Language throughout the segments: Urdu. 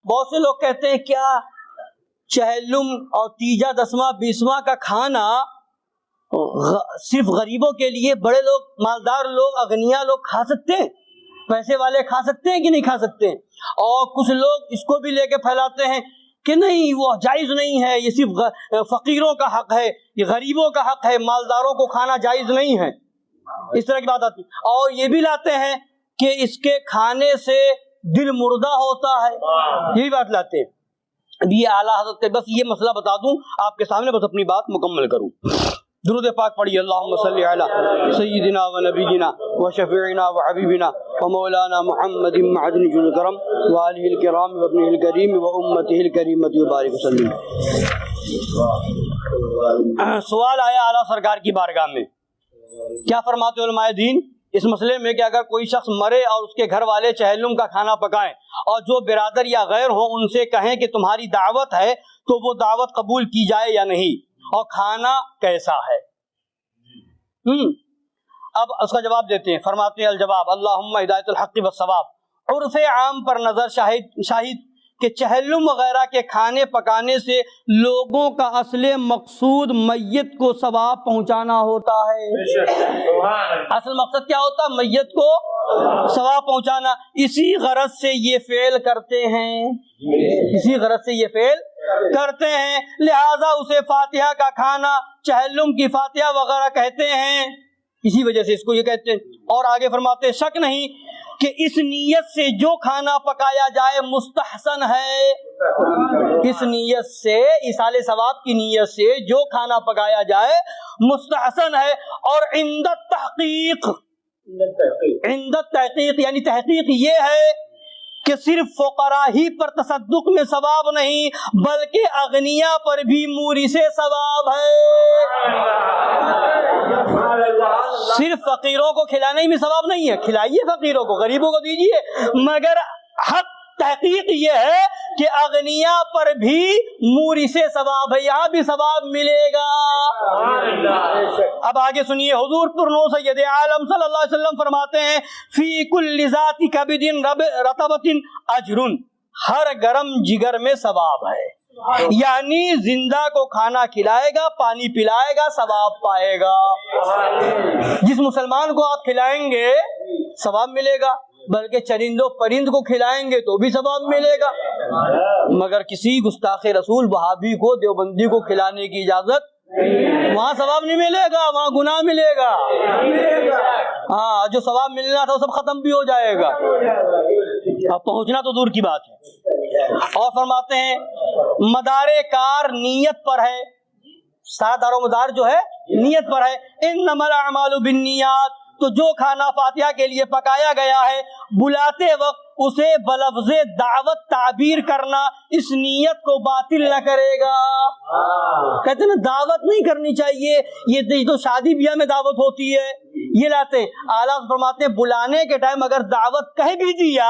بہت سے لوگ کہتے ہیں کیا چہلم اور تیجا دسواں بیسواں کا کھانا صرف غریبوں کے لیے، بڑے لوگ مالدار لوگ اغنیاء لوگ کھا سکتے ہیں، پیسے والے کھا سکتے ہیں کہ نہیں کھا سکتے ہیں؟ اور کچھ لوگ اس کو بھی لے کے پھیلاتے ہیں کہ نہیں وہ جائز نہیں ہے، یہ صرف فقیروں کا حق ہے، یہ غریبوں کا حق ہے، مالداروں کو کھانا جائز نہیں ہے، اس طرح کی بات آتی۔ اور یہ بھی لاتے ہیں کہ اس کے کھانے سے دل مردہ ہوتا ہے، یہی بات لاتے ہیں۔ اب یہ اعلیٰ حضرت کے بس یہ مسئلہ بتا دوں آپ کے سامنے، بس اپنی بات مکمل کروں۔ درود پاک پڑھیے، اللہم صلی علی سیدنا و نبینا و شفیعنا و حبیبنا و مولانا محمد معدن الکرم و آلہ الکرام و ابنہ الکریم و امتہ الکریمۃ وبارک وسلم۔ سوال آیا اعلیٰ سرکار کی بارگاہ میں، کیا فرماتے علماء دین اس مسئلے میں کہ اگر کوئی شخص مرے اور اس کے گھر والے چہلم کا کھانا پکائیں اور جو برادر یا غیر ہو ان سے کہیں کہ تمہاری دعوت ہے تو وہ دعوت قبول کی جائے یا نہیں، اور کھانا کیسا ہے؟ اب اس کا جواب دیتے ہیں، فرماتے ہیں الجواب اللہم ہدایت الحق والصواب۔ عرف عام پر نظر شاہد کہ چہلم وغیرہ کے کھانے پکانے سے لوگوں کا اصل مقصود میت کو ثواب پہنچانا ہوتا ہے۔ اصل مقصد کیا ہوتا ہے؟ میت کو ثواب پہنچانا، اسی غرض سے یہ فعل کرتے ہیں، اسی غرض سے یہ فعل کرتے ہیں، لہذا اسے فاتحہ کا کھانا، چہلم کی فاتحہ وغیرہ کہتے ہیں، اسی وجہ سے اس کو یہ کہتے ہیں۔ اور آگے فرماتے ہیں شک نہیں کہ اس نیت سے جو کھانا پکایا جائے مستحسن ہے، اس نیت سے، ایصال ثواب کی نیت سے جو کھانا پکایا جائے مستحسن ہے، اور عند التحقیق یعنی تحقیق یہ ہے کہ صرف فقراء ہی پر تصدق میں ثواب نہیں بلکہ اغنیاء پر بھی موری سے ثواب ہے۔ صرف فقیروں کو کھلانے میں ثواب نہیں ہے، کھلائیے فقیروں کو، غریبوں کو دیجیے، مگر حق تحقیق یہ ہے کہ اغنیاء پر بھی موری سے ثواب ہے، یہاں بھی ثواب ملے گا۔ اب آگے سنیے، حضور پرنو سید عالم صلی اللہ علیہ وسلم فرماتے ہیں فی کل ذات کبد رطبۃ اجر، ہر گرم جگر میں ثواب ہے، یعنی زندہ کو کھانا کھلائے گا، پانی پلائے گا، ثواب پائے گا۔ جس مسلمان کو آپ کھلائیں گے ثواب ملے گا، بلکہ چرند و پرند کو کھلائیں گے تو بھی ثواب ملے گا، مگر کسی گستاخ رسول وہابی کو، دیوبندی کو کھلانے کی اجازت، وہاں ثواب نہیں ملے گا، وہاں گناہ ملے گا۔ ہاں، جو ثواب ملنا تھا وہ سب ختم بھی ہو جائے گا، اب پہنچنا تو دور کی بات ہے۔ اور فرماتے ہیں مدار کار نیت پر ہے، دار و مدار جو ہے نیت پر ہے۔ انما الاعمال بالنیات، تو جو کھانا فاتحہ کے لیے پکایا گیا ہے بلاتے وقت اسے بلفظ دعوت تعبیر کرنا اس نیت کو باطل نہ کرے گا۔ کہتے ہیں نا دعوت نہیں کرنی چاہیے، یہ تو شادی بیاہ میں دعوت ہوتی ہے، یہ لاتے ہیں۔ اعلیٰ فرماتے ہیں بلانے کے ٹائم اگر دعوت کہہ بھی دیا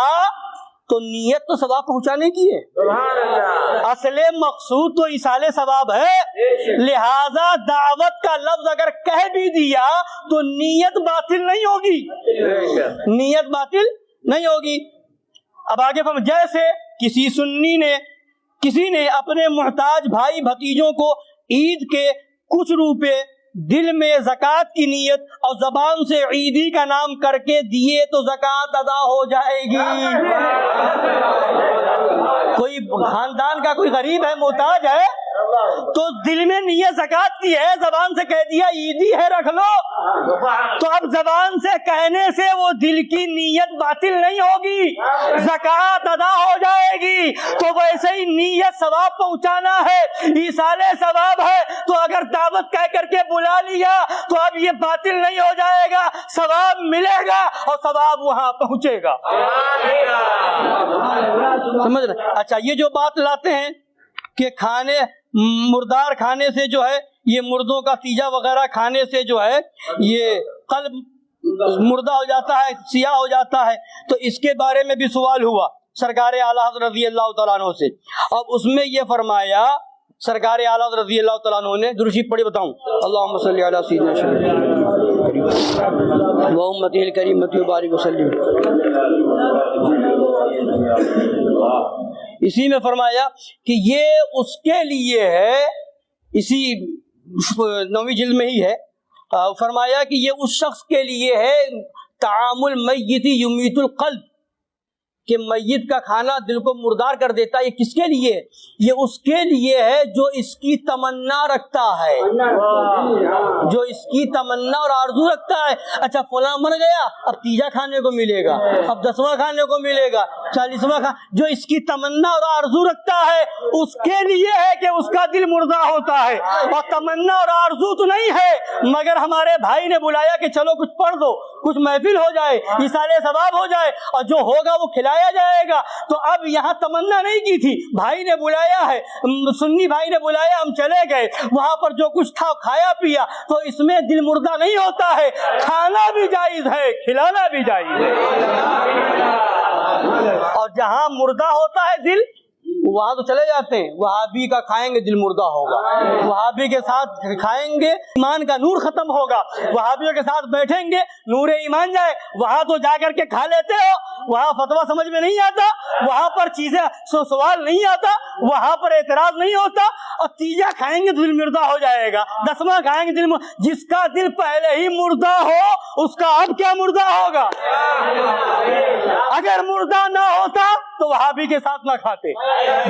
تو نیت تو ثواب پہنچانے کی ہے، اصل مقصود تو ایصال ثواب ہے، لہذا دعوت کا لفظ اگر کہہ بھی دیا تو نیت باطل نہیں ہوگی، نیت باطل نہیں ہوگی۔ اب آگے جیسے کسی نے اپنے محتاج بھائی بھتیجوں کو عید کے کچھ روپے دل میں زکوٰۃ کی نیت اور زبان سے عیدی کا نام کر کے دیے تو زکوٰۃ ادا ہو جائے گی۔ کوئی خاندان کا کوئی غریب ہے، محتاج ہے، تو دل میں نیت زکوٰۃ کی ہے، زبان سے کہہ دیا عیدی ہے رکھ لو، تو اب زبان سے کہنے سے وہ دل کی نیت باطل نہیں ہوگی، زکوٰۃ ادا ہو جائے گی۔ تو ویسے ہی نیت ثواب پہنچانا ہے، ایصال ثواب ہے، تو اگر دعوت کہہ کر کے بلا لیا تو اب یہ باطل نہیں ہو جائے گا، ثواب ملے گا اور ثواب وہاں پہنچے گا۔ سمجھ رہے؟ اچھا، یہ جو بات لاتے ہیں کہ کھانے مردار کھانے سے جو ہے، یہ مردوں کا تیجا وغیرہ کھانے سے جو ہے یہ قلب مردہ ہو جاتا ہے، سیاہ ہو جاتا ہے، تو اس کے بارے میں بھی سوال ہوا سرکار اعلیٰ حضرت رضی اللہ تعالیٰ عنہ سے۔ اب اس میں یہ فرمایا سرکار اعلیٰ حضرت رضی اللہ تعالیٰ عنہ نے، درود شریف پڑھی بتاؤں، اللہم صلی علی سیدنا و امتہ الکریمۃ وبارک وسلم۔ اسی میں فرمایا کہ یہ اس کے لیے ہے، اسی 9ویں جلد میں ہی ہے، فرمایا کہ یہ اس شخص کے لیے ہے طعام المیت یمیت القلب، کہ میت کا کھانا دل کو مردار کر دیتا ہے۔ یہ کس کے لیے؟ یہ اس کے لیے ہے جو اس کی تمنا رکھتا ہے، جو اس کی تمنا اور آرزو رکھتا ہے۔ اچھا فلاں مر گیا، اب تیجا کھانے کو ملے گا، اب 10واں کھانے کو ملے گا، 40واں جو اس کی تمنا اور آرزو رکھتا ہے اس کے لیے ہے کہ اس کا دل مردہ ہوتا ہے۔ اور تمنا اور آرزو تو نہیں ہے، مگر ہمارے بھائی نے بلایا کہ چلو کچھ پڑھ دو، کچھ محفل ہو جائے، اِیصال ثواب ہو جائے، اور جو ہوگا وہ کھلایا جائے گا۔ تو اب یہاں تمنا نہیں کی تھی، بھائی نے بلایا ہے، سنی بھائی نے بلایا، ہم چلے گئے، وہاں پر جو کچھ تھا کھایا پیا، تو اس میں دل مردہ نہیں ہوتا ہے۔ کھانا بھی جائز ہے، کھلانا بھی جائز ہے۔ اور جہاں مردہ ہوتا ہے دل، وہاں تو چلے جاتے ہیں، وہابی کا کھائیں گے دل مردہ ہوگا، وہابی کے ساتھ کھائیں گے ایمان کا نور ختم ہوگا، وہابیوں کے ساتھ بیٹھیں گے نور ایمان جائے، وہاں تو جا کر کے کھا لیتے ہو، وہاں فتویٰ سمجھ میں نہیں آتا، وہاں پر چیزیں سوال نہیں آتا، وہاں پر اعتراض نہیں ہوتا، اور تیجا کھائیں گے دل مردہ ہو جائے گا، 10واں کھائیں گے دل جس کا دل پہلے ہی مردہ ہو اس کا اب کیا مردہ ہوگا؟ اگر مردہ نہ ہوتا تو وہابی کے ساتھ نہ کھاتے،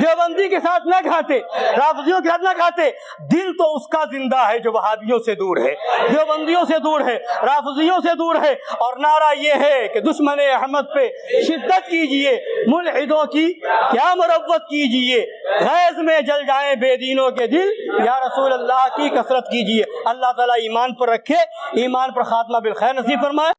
دیوبندی کے ساتھ نہ کھاتے، رافضیوں کے ساتھ نہ کھاتے۔ دل تو اس کا زندہ ہے جو وہابیوں سے دور ہے، دیوبندیوں سے دور ہے، رافضیوں سے دور ہے۔ اور نعرہ یہ ہے کہ دشمن احمد پہ شدت کیجئے، ملحدوں کی کیا مروت کیجئے، غیظ میں جل جائیں بے دینوں کے دل، یا رسول اللہ کی کثرت کیجئے۔ اللہ تعالیٰ ایمان پر رکھے، ایمان پر خاتمہ بالخیر نصیب فرمائے۔